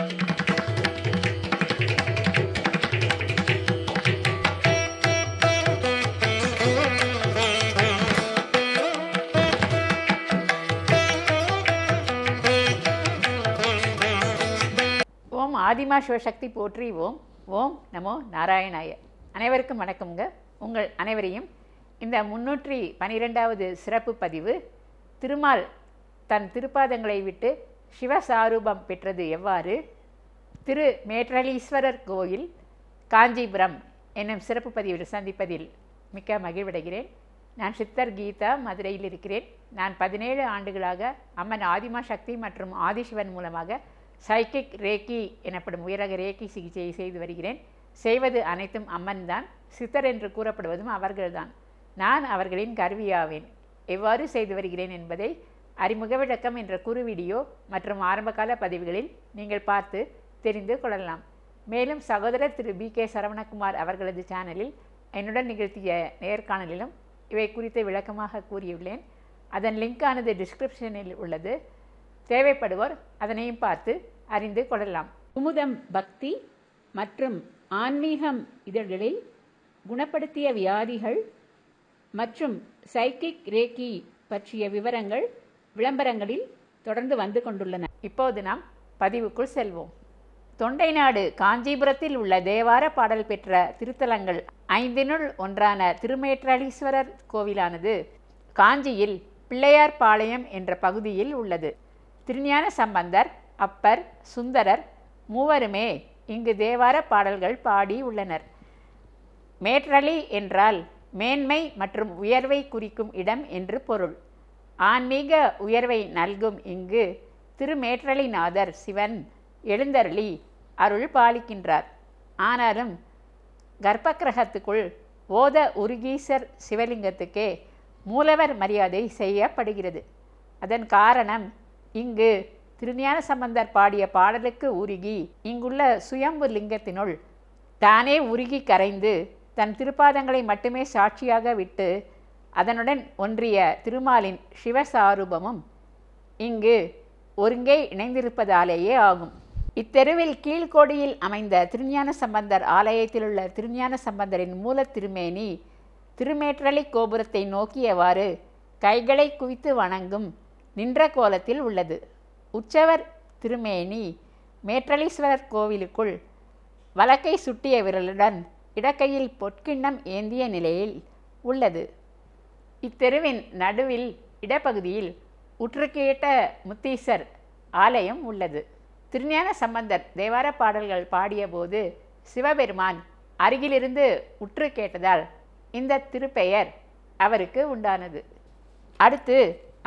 ஓம் ஆதிமா சிவசக்தி போற்றி. ஓம் நமோ நாராயணாய. அனைவருக்கும் வணக்கம்ங்க. உங்கள் அனைவரையும் இந்த 312வது சிறப்பு பதிவு, திருமால் தன் திருப்பாதங்களை விட்டு சிவசாரூபம் பெற்றது எவ்வாறு, திரு மேற்றலீஸ்வரர் கோயில் காஞ்சிபுரம் என்னும் சிறப்பு பதிவில் சந்திப்பதில் மிக்க மகிழ்வடைகிறேன். நான் சித்தர் கீதா, மதுரையில் இருக்கிறேன். நான் 17 ஆண்டுகளாக அம்மன் ஆதிமா சக்தி மற்றும் ஆதிசிவன் மூலமாக சைக்கிக் ரேக்கி எனப்படும் உயரக ரேக்கி சிகிச்சையை செய்து வருகிறேன். செய்வது அனைத்தும் அம்மன் தான். சித்தர் என்று கூறப்படுவதும் அவர்கள்தான். நான் அவர்களின் கருவியாவேன். எவ்வாறு செய்து வருகிறேன் என்பதை அறிமுக விளக்கம் என்ற குறு வீடியோ மற்றும் ஆரம்பகால பதிவுகளில் நீங்கள் பார்த்து தெரிந்து கொள்ளலாம். மேலும் சகோதரர் திரு BK சரவணகுமார் அவர்களது சேனலில் என்னுடன் நிகழ்த்திய நேர்காணலிலும் இவை குறித்து விளக்கமாக கூறியுள்ளேன். அதன் லிங்கானது டிஸ்கிரிப்ஷனில் உள்ளது. தேவைப்படுவோர் அதனையும் பார்த்து அறிந்து கொள்ளலாம். குமுதம் பக்தி மற்றும் ஆன்மீகம் இதழ்களில் குணப்படுத்திய வியாதிகள் மற்றும் சைக்கிக் ரேக்கி பற்றிய விவரங்கள் விளம்பரங்களில் தொடர்ந்து வந்து கொண்டுள்ளன. இப்போது நாம் பதிவுக்குள் செல்வோம். தொண்டை நாடு காஞ்சிபுரத்தில் உள்ள தேவார பாடல் பெற்ற திருத்தலங்கள் 5னுள் ஒன்றான திருமேற்றலீஸ்வரர் கோவிலானது காஞ்சியில் பிள்ளையார்பாளையம் என்ற பகுதியில் உள்ளது. திருஞான சம்பந்தர், அப்பர், சுந்தரர் மூவருமே இங்கு தேவார பாடல்கள் பாடி உள்ளனர். மேற்றலி என்றால் மேன்மை மற்றும் உயர்வை குறிக்கும் இடம் என்று பொருள். ஆன்மீக உயர்வை நல்கும் இங்கு திருமேற்றலிநாதர் சிவன் எழுந்தருளி அருள் பாலிக்கின்றார். ஆனாலும் கர்ப்பகிரகத்துக்குள் ஓத உருகீசர் சிவலிங்கத்துக்கே மூலவர் மரியாதை செய்யப்படுகிறது. அதன் காரணம், இங்கு திருஞான சம்பந்தர் பாடிய பாடலுக்கு உருகி இங்குள்ள சுயம்பு லிங்கத்தினுள் தானே உருகி கரைந்து தன் திருப்பாதங்களை மட்டுமே சாட்சியாக விட்டு அதனுடன் ஒன்றிய திருமாலின் சிவசாரூபமும் இங்கு ஒருங்கே இணைந்திருப்பதாலேயே ஆகும். இத்தெருவில் கீழ்கோடியில் அமைந்த திருஞான சம்பந்தர் ஆலயத்திலுள்ள திருஞான சம்பந்தரின் மூல திருமேனி திருமேற்றலி கோபுரத்தை நோக்கியவாறு கைகளை குவித்து வணங்கும் நின்ற கோலத்தில் உள்ளது. உற்சவர் திருமேனி மேற்றலீஸ்வரர் கோவிலுக்குள் வலக்கை சுட்டிய விரலுடன் இடக்கையில் பொற்கிண்ணம் ஏந்திய நிலையில் உள்ளது. இத்தெருவின் நடுவில் இடப்பகுதியில் உற்றுக்கேட்ட முத்தீசர் ஆலயம் உள்ளது. திருஞான சம்பந்தர் தேவார பாடல்கள் பாடிய போது சிவபெருமான் அருகிலிருந்து உற்று கேட்டதால் இந்த திருப்பெயர் அவருக்கு உண்டானது. அடுத்து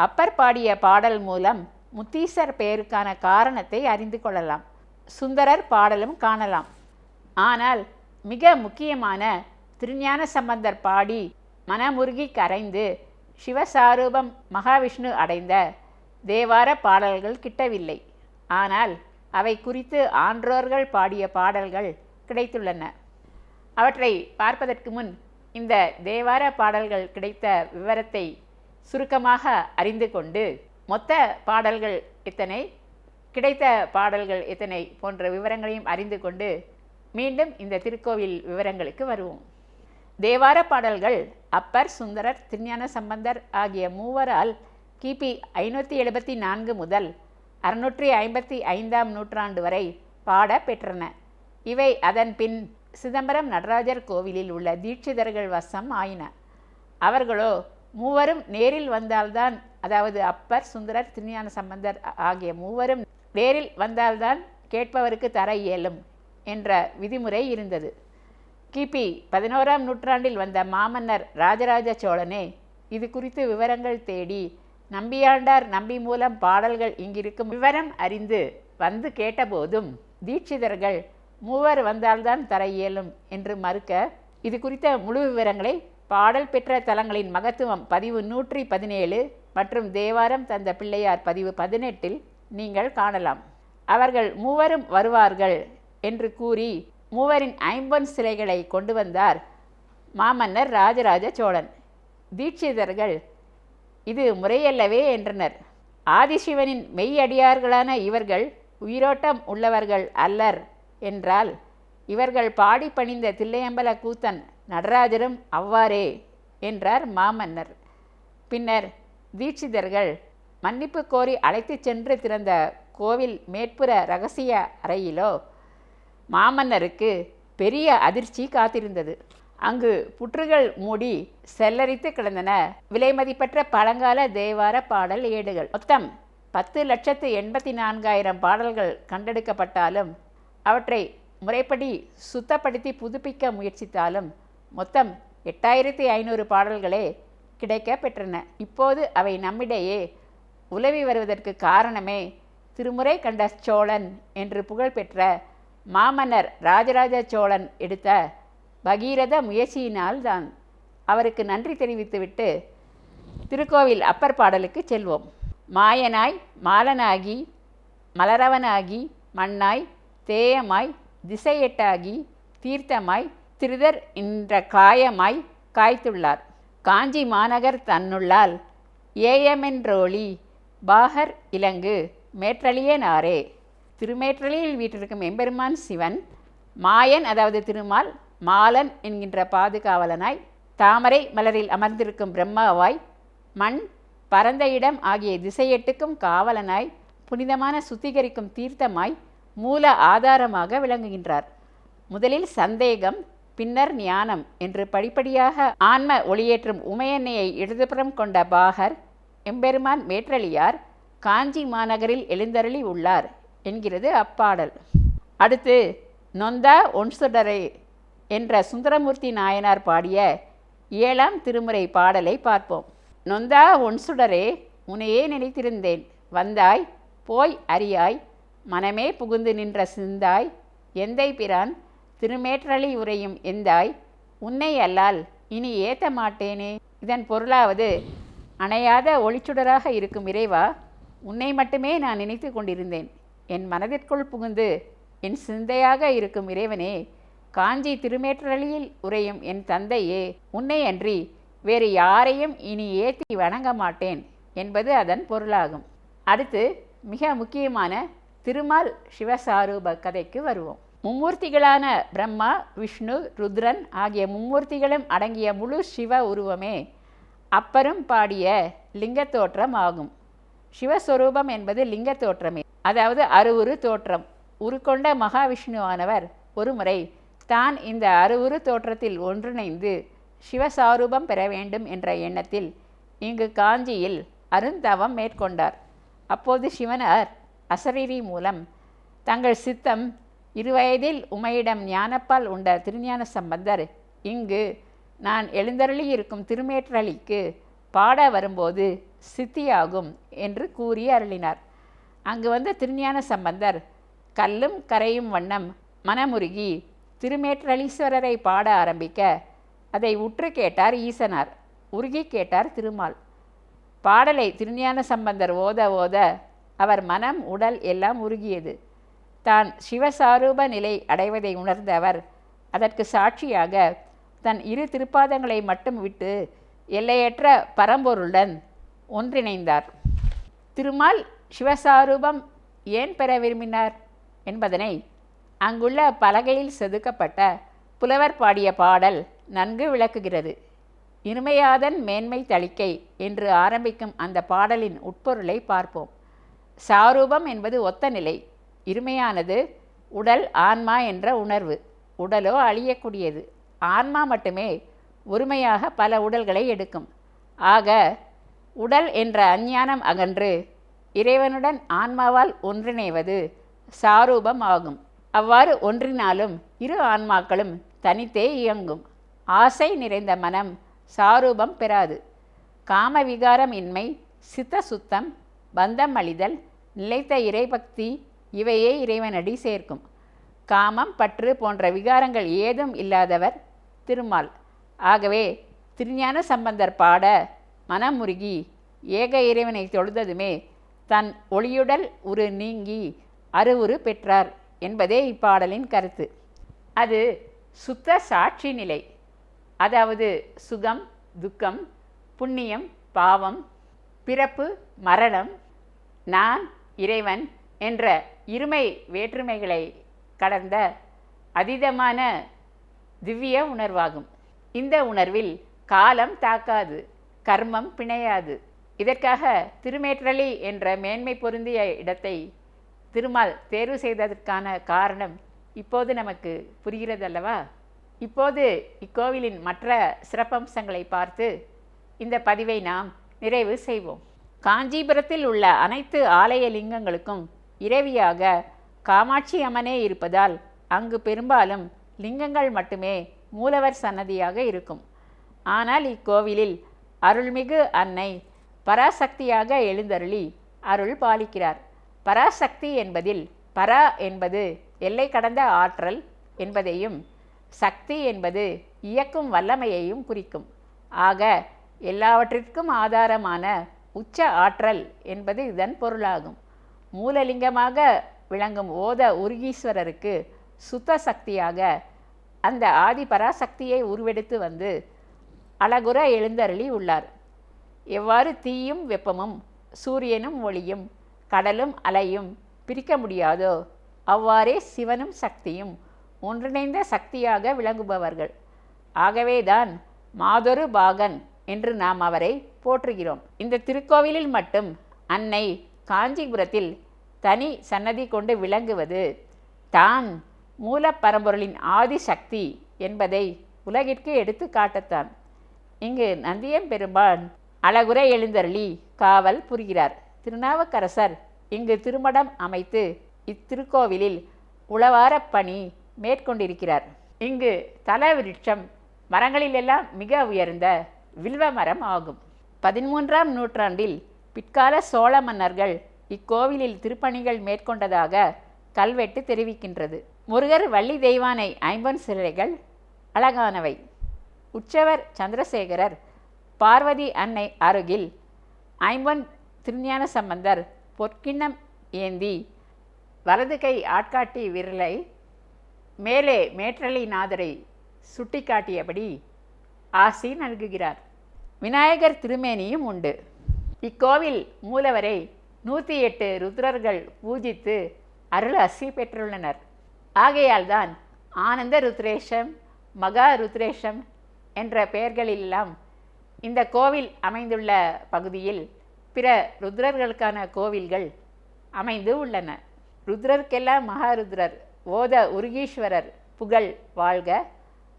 அப்பர் பாடிய பாடல் மூலம் முத்தீசர் பெயருக்கான காரணத்தை அறிந்து கொள்ளலாம். சுந்தரர் பாடலும் காணலாம். ஆனால் மிக முக்கியமான திருஞான சம்பந்தர் பாடி மனமுருகி கரைந்து சிவசாரூபம் மகாவிஷ்ணு அடைந்த தேவார பாடல்கள் கிட்டவில்லை. ஆனால் அவை குறித்து ஆன்றோர்கள் பாடிய பாடல்கள் கிடைத்துள்ளன. அவற்றை பார்ப்பதற்கு முன் இந்த தேவார பாடல்கள் கிடைத்த விவரத்தை சுருக்கமாக அறிந்து கொண்டு மொத்த பாடல்கள் எத்தனை, கிடைத்த பாடல்கள் எத்தனை போன்ற விவரங்களையும் அறிந்து கொண்டு மீண்டும் இந்த திருக்கோவில் விவரங்களுக்கு வருவோம். தேவார பாடல்கள் அப்பர், சுந்தரர், திருஞான சம்பந்தர் ஆகிய மூவரால் கிபி 574 முதல் 655ஆம் நூற்றாண்டு வரை பாட பெற்றன. இவை அதன் பின் சிதம்பரம் நடராஜர் கோவிலில் உள்ள தீட்சிதர்கள் வசம் ஆயின. அவர்களோ மூவரும் நேரில் வந்தால்தான், அதாவது அப்பர், சுந்தரர், திருஞான சம்பந்தர் ஆகிய மூவரும் நேரில் வந்தால்தான் கேட்பவருக்கு தர இயலும் என்ற விதிமுறை இருந்தது. கிபி 11ஆம் நூற்றாண்டில் வந்த மாமன்னர் ராஜராஜ சோழனே இது குறித்து விவரங்கள் தேடி நம்பியாண்டார் நம்பி மூலம் பாடல்கள் இங்கிருக்கும் விவரம் அறிந்து வந்து கேட்டபோதும் தீட்சிதர்கள் மூவர் வந்தால்தான் தர இயலும் என்று மறுக்க, இது குறித்த முழு விவரங்களை பாடல் பெற்ற தலங்களின் மகத்துவம் பதிவு 117 மற்றும் தேவாரம் தந்த பிள்ளையார் பதிவு 18இல் நீங்கள் காணலாம். அவர்கள் மூவரும் வருவார்கள் என்று கூறி மூவரின் ஐம்பொன் சிலைகளை கொண்டு வந்தார் மாமன்னர் ராஜராஜ சோழன். தீட்சிதர்கள் இது முறையல்லவே என்றனர். ஆதிசிவனின் மெய்யடியார்களான இவர்கள் உயிரோட்டம் உள்ளவர்கள் அல்லர் என்றால் இவர்கள் பாடி பணிந்த தில்லையம்பல கூத்தன் நடராஜரும் அவ்வாறே என்றார் மாமன்னர். பின்னர் தீட்சிதர்கள் மன்னிப்பு கோரி அழைத்து சென்று திறந்த கோவில் மேற்புற இரகசிய அறையிலோ மாமன்னருக்கு பெரிய அதிர்ச்சி காத்திருந்தது. அங்கு புற்றுகள் மூடி செல்லரித்து கிடந்தன விலைமதிப்பற்ற பழங்கால தேவார பாடல் ஏடுகள். மொத்தம் 10,84,000 பாடல்கள் கண்டெடுக்கப்பட்டாலும் அவற்றை முறைப்படி சுத்தப்படுத்தி புதுப்பிக்க முயற்சித்தாலும் மொத்தம் 8,500 பாடல்களே கிடைக்க பெற்றன. இப்போது அவை நம்மிடையே உலவி வருவதற்கு காரணமே திருமுறை கண்ட சோழன் என்று புகழ்பெற்ற மாமன்னர் ராஜராஜ சோழன் எடுத்த பகீரத முயற்சியினால் தான். அவருக்கு நன்றி தெரிவித்துவிட்டு திருக்கோவில் அப்பர் பாடலுக்கு செல்வோம். மாயனாய் மாலனாகி மலரவனாகி மண்ணாய் தேயமாய் திசையெட்டாகி தீர்த்தமாய் திருதர் என்ற காயமாய் காய்த்துள்ளார். காஞ்சி மாநகர் தன்னுள்ளால் ஏயமென்றோழி பாகர் இலங்கு மேற்றளியனாரே. திருமேற்றளியில் வீற்றிருக்கும் எம்பெருமான் சிவன் மாயன், அதாவது திருமால், மாலன் என்கின்ற பாதுகாவலனாய், தாமரை மலரில் அமர்ந்திருக்கும் பிரம்மாவாய், மண் பரந்த இடம் ஆகிய திசையெட்டுக்கும் காவலனாய், புனிதமான சுத்திகரிக்கும் தீர்த்தமாய், மூல ஆதாரமாக விளங்குகின்றார். முதலில் சந்தேகம், பின்னர் ஞானம் என்று படிப்படியாக ஆன்ம ஒளியேற்றும் உமையன்னையை இடதுபுறம் கொண்ட பாகர் எம்பெருமான் மேற்றளியார் காஞ்சி மாநகரில் எழுந்தருளி உள்ளார் என்கிறது அப்பாடல். அடுத்து நொந்தா ஒன்சுடரே என்ற சுந்தரமூர்த்தி நாயனார் பாடிய 7ஆம் திருமுறை பாடலை பார்ப்போம். நொந்தா ஒன்சுடரே உனையே நினைத்திருந்தேன், வந்தாய் போய் அறியாய், மனமே புகுந்து நின்ற சிந்தாய், எந்தை பிரான் திருமேற்றளி உரையும் எந்தாய், உன்னை அல்லால் இனி ஏத்த மாட்டேனே. இதன் பொருளாவது, அணையாத ஒளிச்சுடராக இருக்கும் இறைவா, உன்னை மட்டுமே நான் நினைத்து கொண்டிருந்தேன். என் மனதிற்குள் புகுந்து என் சிந்தையாக இருக்கும் இறைவனே, காஞ்சி திருமேற்றளியில் உரையும் என் தந்தையே, உன்னை அன்றி வேறு யாரையும் இனி ஏற்றி வணங்க மாட்டேன் என்பது அதன் பொருளாகும். அடுத்து மிக முக்கியமான திருமால் சிவசாரூப கதைக்கு வருவோம். மும்மூர்த்திகளான பிரம்மா, விஷ்ணு, ருத்ரன் ஆகிய மும்மூர்த்திகளும் அடங்கிய முழு சிவ உருவமே அப்பரும் பாடிய லிங்க தோற்றம் ஆகும். சிவஸ்வரூபம் என்பது லிங்க தோற்றமே, அதாவது அருவுரு தோற்றம். உருக்கொண்ட மகாவிஷ்ணுவானவர் ஒருமுறை தான் இந்த அருவுரு தோற்றத்தில் ஒன்றிணைந்து சிவசாரூபம் பெற வேண்டும் என்ற எண்ணத்தில் இங்கு காஞ்சியில் அருந்தவம் மேற்கொண்டார். அப்போது சிவனார் அசரீரி மூலம் தங்கள் சித்தம் 20 வயதில் உமையிடம் ஞானப்பால் உண்ட திருஞான சம்பந்தர் இங்கு நான் எழுந்தருளியிருக்கும் திருமேற்றளிக்கு பாட வரும்போது சித்தியாகும் என்று கூறி அருளினார். அங்கு வந்த திருஞான சம்பந்தர் கல்லும் கரையும் வண்ணம் மனமுருகி திருமேற்றளீஸ்வரரை பாட ஆரம்பிக்க அதை உற்று கேட்டார் ஈசனார், உருகி கேட்டார் திருமால். பாடலை திருஞான சம்பந்தர் ஓத ஓத அவர் மனம் உடல் எல்லாம் உருகியது. தான் சிவசாரூப நிலை அடைவதை உணர்ந்த அவர் அதற்கு சாட்சியாக தன் 2 திருப்பாதங்களை மட்டும் விட்டு எல்லையற்ற பரம்பொருளுடன் ஒன்றிணைந்தார். திருமால் சிவசாரூபம் ஏன் பெற விரும்பினார் என்பதனை அங்குள்ள பலகையில் செதுக்கப்பட்ட புலவர் பாடிய பாடல் நன்கு விளக்குகிறது. இருமையாதன் மேன்மை தளிக்கை என்று ஆரம்பிக்கும் அந்த பாடலின் உட்பொருளை பார்ப்போம். சாரூபம் என்பது ஒத்த நிலை. இருமையானது உடல், ஆன்மா என்ற உணர்வு. உடலோ அழியக்கூடியது, ஆன்மா மட்டுமே ஒருமையாக பல உடல்களை எடுக்கும். ஆக உடல் என்ற அஞ்ஞானம் அகன்று இறைவனுடன் ஆன்மாவால் ஒன்றிணைவது சாரூபம் ஆகும். அவ்வாறு ஒன்றினாலும் 2 ஆன்மாக்களும் தனித்தே இயங்கும். ஆசை நிறைந்த மனம் சாரூபம் பெறாது. காம விகாரம் இன்மை, சித்த சுத்தம், பந்தம் அழிதல், நிலைத்த இறைபக்தி இவையே இறைவனடி சேர்க்கும். காமம், பற்று போன்ற விகாரங்கள் ஏதும் இல்லாதவர் திருமால். ஆகவே திருஞான சம்பந்தர் பாட மனமுருகி ஏக இறைவனை தொழுததுமே தன் ஒளியுடல் உரு நீங்கி அருவுரு பெற்றார் என்பதே இப்பாடலின் கருத்து. அது சுத்த சாட்சி நிலை. அதாவது சுகம், துக்கம், புண்ணியம், பாவம், பிறப்பு, மரணம், நான், இறைவன் என்ற இருமை வேற்றுமைகளை கடந்த அதீதமான திவ்ய உணர்வாகும். இந்த உணர்வில் காலம் தாக்காது, கர்மம் பிணையாது. இதற்காக திருமேற்றளி என்ற மேன்மை பொருந்திய இடத்தை திருமால் தேர்வு செய்ததற்கான காரணம் இப்போது நமக்கு புரிகிறதல்லவா? இப்போது இக்கோவிலின் மற்ற சிறப்பம்சங்களை பார்த்து இந்த பதிவை நாம் நிறைவு செய்வோம். காஞ்சிபுரத்தில் உள்ள அனைத்து ஆலய லிங்கங்களுக்கும் இறைவியாக காமாட்சி அம்மனே இருப்பதால் அங்கு பெரும்பாலும் லிங்கங்கள் மட்டுமே மூலவர் சன்னதியாக இருக்கும். ஆனால் இக்கோவிலில் அருள்மிகு அன்னை பராசக்தியாக எழுந்தருளி அருள் பாலிக்கிறார். பராசக்தி என்பதில் பரா என்பது எல்லை கடந்த ஆற்றல் என்பதையும், சக்தி என்பது இயக்கும் வல்லமையையும் குறிக்கும். ஆக எல்லாவற்றிற்கும் ஆதாரமான உச்ச ஆற்றல் என்பது இதன் பொருளாகும். மூலலிங்கமாக விளங்கும் ஓத உருகீஸ்வரருக்கு சுத்த சக்தியாக அந்த ஆதி பராசக்தியை உருவெடுத்து வந்து அழகுற எழுந்தருளி உள்ளார். எவ்வாறு தீயும் வெப்பமும் சூரியனும் ஒளியும் கடலும் அலையும் பிரிக்க முடியாதோ அவ்வாறே சிவனும் சக்தியும் ஒன்றிணைந்த சக்தியாக விளங்குபவர்கள். ஆகவேதான் மாதொரு பாகன் என்று நாம் அவரை போற்றுகிறோம். இந்த திருக்கோவிலில் மட்டும் அன்னை காஞ்சிபுரத்தில் தனி சன்னதி கொண்டு விளங்குவது தான் மூலப்பரம்பொருளின் ஆதிசக்தி என்பதை உலகிற்கு எடுத்து காட்டத்தான். இங்கு நந்தியம்பெருமான் அழகுற எழுந்தருளி காவல் புரிகிறார். திருநாவுக்கரசர் இங்கு திருமடம் அமைத்து இத்திருக்கோவிலில் உழவார பணி மேற்கொண்டிருக்கிறார். இங்கு தல விருட்சம் மரங்களிலெல்லாம் மிக உயர்ந்த வில்வ மரம் ஆகும். 13ஆம் நூற்றாண்டில் பிற்கால சோழ மன்னர்கள் இக்கோவிலில் திருப்பணிகள் மேற்கொண்டதாக கல்வெட்டு தெரிவிக்கின்றது. முருகர் வள்ளி தெய்வானை ஐம்பொன் சிலைகள் அழகானவை. உற்சவர் சந்திரசேகரர் பார்வதி அன்னை அருகில் ஐம்பொன் திருஞான சம்பந்தர் பொற்கிண்ணம் ஏந்தி வலது கை ஆட்காட்டி விரலை மேலே மேற்றளி நாதரை சுட்டிக்காட்டியபடி ஆசி நல்குகிறார். விநாயகர் திருமேனியும் உண்டு. இக்கோவில் மூலவரை 108 ருத்ரர்கள் பூஜித்து அருள் அசி பெற்றுள்ளனர். ஆகையால்தான் ஆனந்த ருத்ரேஷம், மகா ருத்ரேஷம் என்ற பெயர்களிலெல்லாம் இந்த கோவில் அமைந்துள்ள பகுதியில் பிற ருத்ரர்களுக்கான கோவில்கள் அமைந்து உள்ளன. ருத்ரர்க்கெல்லாம் மகாருத்ரர் ஓத உருகீஸ்வரர் புகழ் வாழ்க.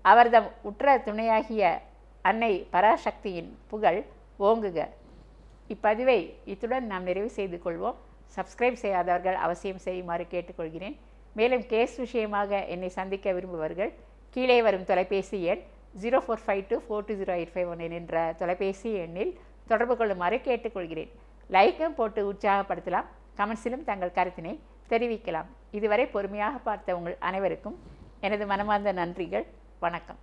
அவர்தம் உற்ற துணையாகிய அன்னை பராசக்தியின் புகழ் ஓங்குக. இப்பதிவை இத்துடன் நாம் நிறைவு செய்து கொள்வோம். சப்ஸ்கிரைப் செய்யாதவர்கள் அவசியம் செய்யுமாறு கேட்டுக்கொள்கிறேன். மேலும் கேஸ் விஷயமாக என்னை சந்திக்க விரும்புபவர்கள் கீழே வரும் தொலைபேசி எண் 0452420851 என்ற தொலைபேசி எண்ணில் தொடர்பு கொள்ளுமாறு கேட்டுக்கொள்கிறேன். லைக்கும் போட்டு உற்சாகப்படுத்தலாம். கமெண்ட்ஸிலும் தங்கள் கருத்தினை தெரிவிக்கலாம். இதுவரை பொறுமையாக பார்த்த உங்கள் அனைவருக்கும் எனது மனமார்ந்த நன்றிகள். வணக்கம்.